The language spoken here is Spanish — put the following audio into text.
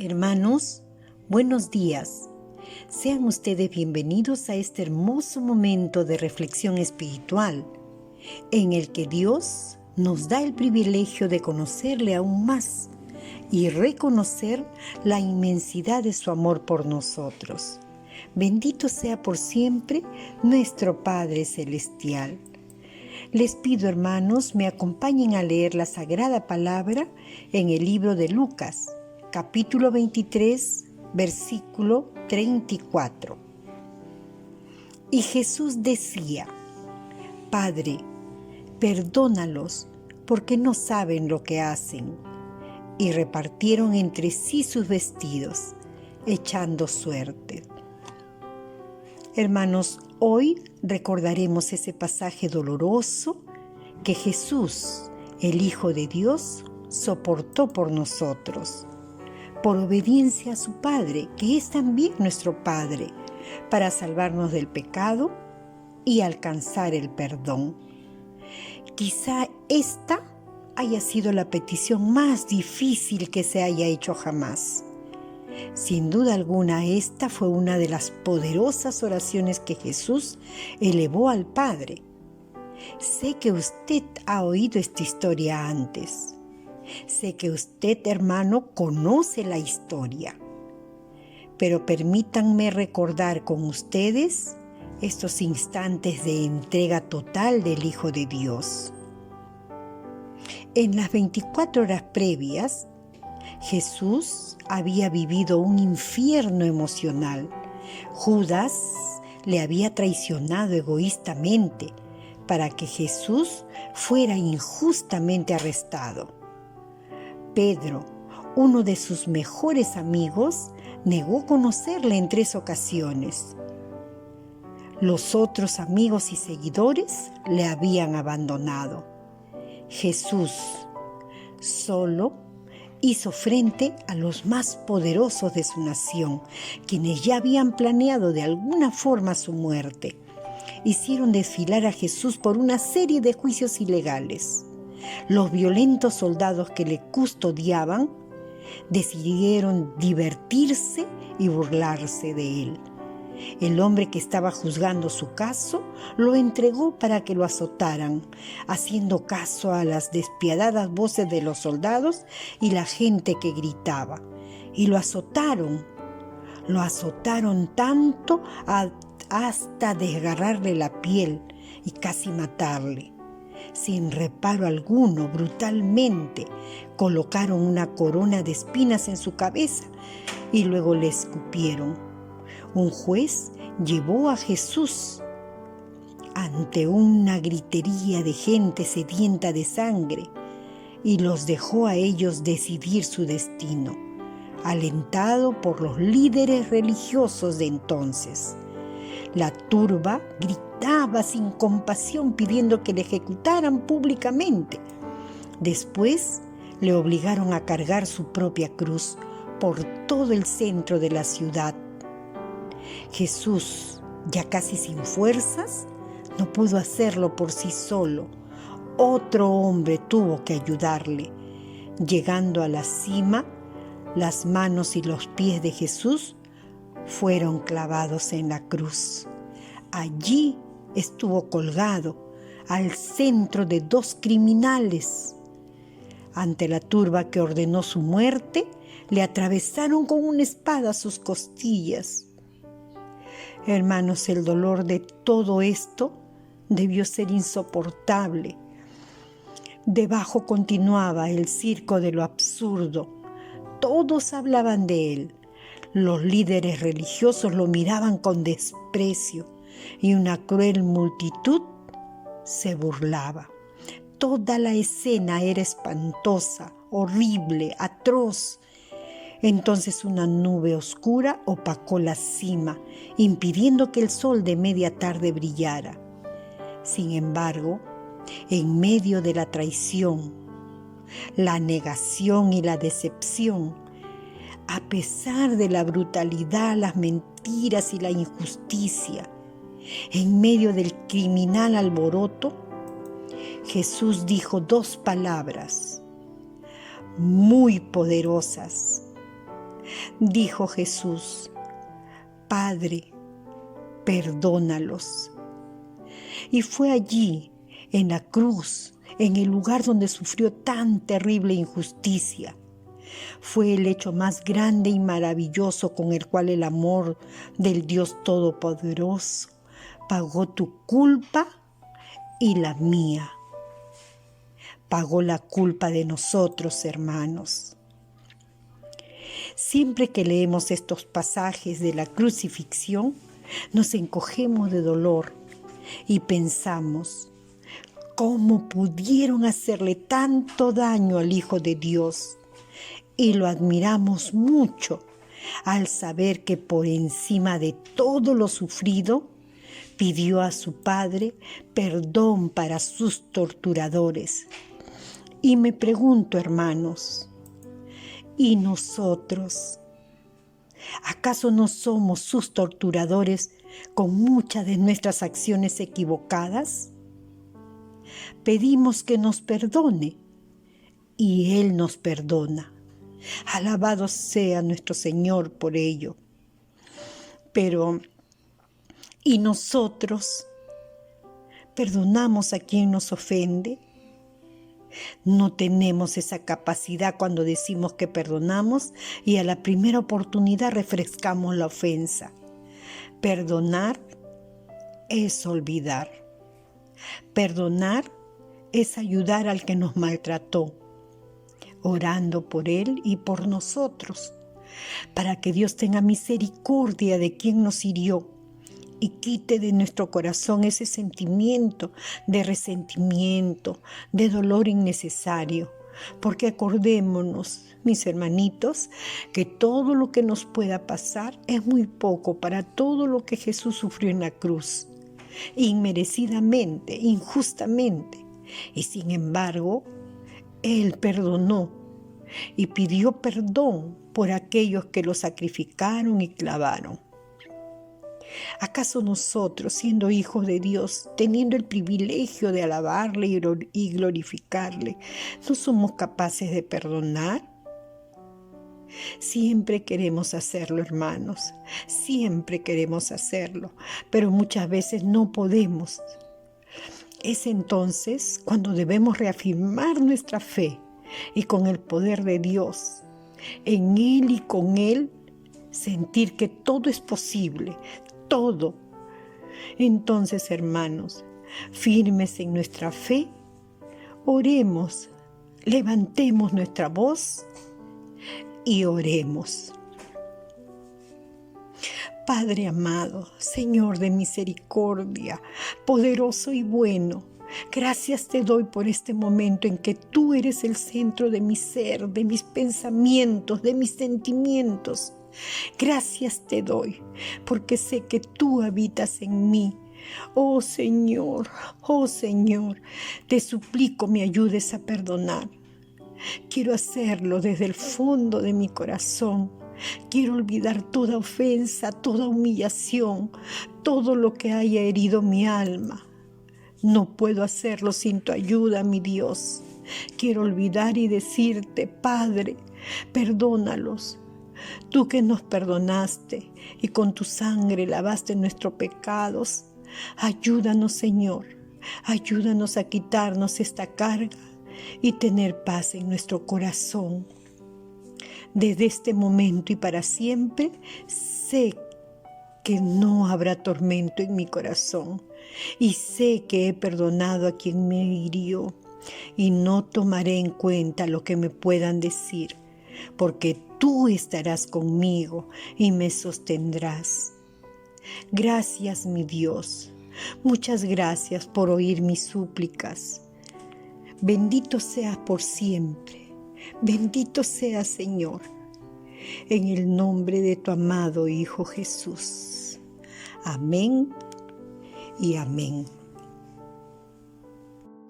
Hermanos, buenos días. Sean ustedes bienvenidos a este hermoso momento de reflexión espiritual, en el que Dios nos da el privilegio de conocerle aún más y reconocer la inmensidad de su amor por nosotros. Bendito sea por siempre nuestro Padre Celestial. Les pido, hermanos, me acompañen a leer la Sagrada Palabra en el libro de Lucas, capítulo 23, versículo 34. Y Jesús decía: Padre, perdónalos, porque no saben lo que hacen. Y repartieron entre sí sus vestidos, echando suerte. Hermanos, hoy recordaremos ese pasaje doloroso que Jesús, el Hijo de Dios, soportó por nosotros, por obediencia a su Padre, que es también nuestro Padre, para salvarnos del pecado y alcanzar el perdón. Quizá esta haya sido la petición más difícil que se haya hecho jamás. Sin duda alguna, esta fue una de las poderosas oraciones que Jesús elevó al Padre. Sé que usted ha oído esta historia antes. Sé que usted, hermano, conoce la historia. Pero permítanme recordar con ustedes estos instantes de entrega total del Hijo de Dios. En las 24 horas previas, Jesús había vivido un infierno emocional. Judas le había traicionado egoístamente para que Jesús fuera injustamente arrestado. Pedro, uno de sus mejores amigos, negó conocerle en 3 ocasiones. Los otros amigos y seguidores le habían abandonado. Jesús solo hizo frente a los más poderosos de su nación, quienes ya habían planeado de alguna forma su muerte. Hicieron desfilar a Jesús por una serie de juicios ilegales. Los violentos soldados que le custodiaban decidieron divertirse y burlarse de él. El hombre que estaba juzgando su caso lo entregó para que lo azotaran, haciendo caso a las despiadadas voces de los soldados y la gente que gritaba. Y lo azotaron tanto hasta desgarrarle la piel y casi matarle. Sin reparo alguno, brutalmente, colocaron una corona de espinas en su cabeza y luego le escupieron. Un juez llevó a Jesús ante una gritería de gente sedienta de sangre y los dejó a ellos decidir su destino, alentado por los líderes religiosos de entonces. La turba gritaba sin compasión pidiendo que le ejecutaran públicamente. Después le obligaron a cargar su propia cruz por todo el centro de la ciudad. Jesús, ya casi sin fuerzas, no pudo hacerlo por sí solo. Otro hombre tuvo que ayudarle. Llegando a la cima, las manos y los pies de Jesús fueron clavados en la cruz. Allí estuvo colgado, al centro de 2 criminales. Ante la turba que ordenó su muerte, le atravesaron con una espada sus costillas. Hermanos, el dolor de todo esto debió ser insoportable. Debajo continuaba el circo de lo absurdo. Todos hablaban de él. Los líderes religiosos lo miraban con desprecio y una cruel multitud se burlaba. Toda la escena era espantosa, horrible, atroz. Entonces una nube oscura opacó la cima, impidiendo que el sol de media tarde brillara. Sin embargo, en medio de la traición, la negación y la decepción, a pesar de la brutalidad, las mentiras y la injusticia, en medio del criminal alboroto, Jesús dijo 2 palabras muy poderosas: dijo Jesús: Padre, perdónalos. Y fue allí, en la cruz, en el lugar donde sufrió tan terrible injusticia. Fue el hecho más grande y maravilloso con el cual el amor del Dios Todopoderoso pagó tu culpa y la mía. Pagó la culpa de nosotros, hermanos. Siempre que leemos estos pasajes de la crucifixión, nos encogemos de dolor y pensamos: ¿cómo pudieron hacerle tanto daño al Hijo de Dios? Y lo admiramos mucho al saber que por encima de todo lo sufrido, pidió a su Padre perdón para sus torturadores. Y me pregunto, hermanos, ¿y nosotros? ¿Acaso no somos sus torturadores con muchas de nuestras acciones equivocadas? Pedimos que nos perdone y Él nos perdona. Alabado sea nuestro Señor por ello. Pero, ¿y nosotros? ¿Perdonamos a quien nos ofende? No tenemos esa capacidad cuando decimos que perdonamos y a la primera oportunidad refrescamos la ofensa. Perdonar es olvidar. Perdonar es ayudar al que nos maltrató, orando por él y por nosotros, para que Dios tenga misericordia de quien nos hirió y quite de nuestro corazón ese sentimiento de resentimiento, de dolor innecesario. Porque acordémonos, mis hermanitos, que todo lo que nos pueda pasar es muy poco para todo lo que Jesús sufrió en la cruz, inmerecidamente, injustamente. Y sin embargo, Él perdonó y pidió perdón por aquellos que lo sacrificaron y clavaron. ¿Acaso nosotros, siendo hijos de Dios, teniendo el privilegio de alabarle y glorificarle, no somos capaces de perdonar? Siempre queremos hacerlo, hermanos, siempre queremos hacerlo, pero muchas veces no podemos. Es entonces cuando debemos reafirmar nuestra fe y con el poder de Dios, en Él y con Él, sentir que todo es posible, todo. Entonces, hermanos, firmes en nuestra fe, oremos, levantemos nuestra voz y oremos. Padre amado, Señor de misericordia, poderoso y bueno, gracias te doy por este momento en que tú eres el centro de mi ser, de mis pensamientos, de mis sentimientos. Gracias te doy, porque sé que tú habitas en mí. Oh Señor, te suplico me ayudes a perdonar. Quiero hacerlo desde el fondo de mi corazón. Quiero olvidar toda ofensa, toda humillación, todo lo que haya herido mi alma. No puedo hacerlo sin tu ayuda, mi Dios. Quiero olvidar y decirte, Padre, perdónalos. Tú que nos perdonaste y con tu sangre lavaste nuestros pecados, ayúdanos, Señor, ayúdanos a quitarnos esta carga y tener paz en nuestro corazón. Desde este momento y para siempre, sé que no habrá tormento en mi corazón y sé que he perdonado a quien me hirió y no tomaré en cuenta lo que me puedan decir, porque tú estarás conmigo y me sostendrás. Gracias, mi Dios. Muchas gracias por oír mis súplicas. Bendito seas por siempre. Bendito seas, Señor, en el nombre de tu amado Hijo Jesús. Amén y amén.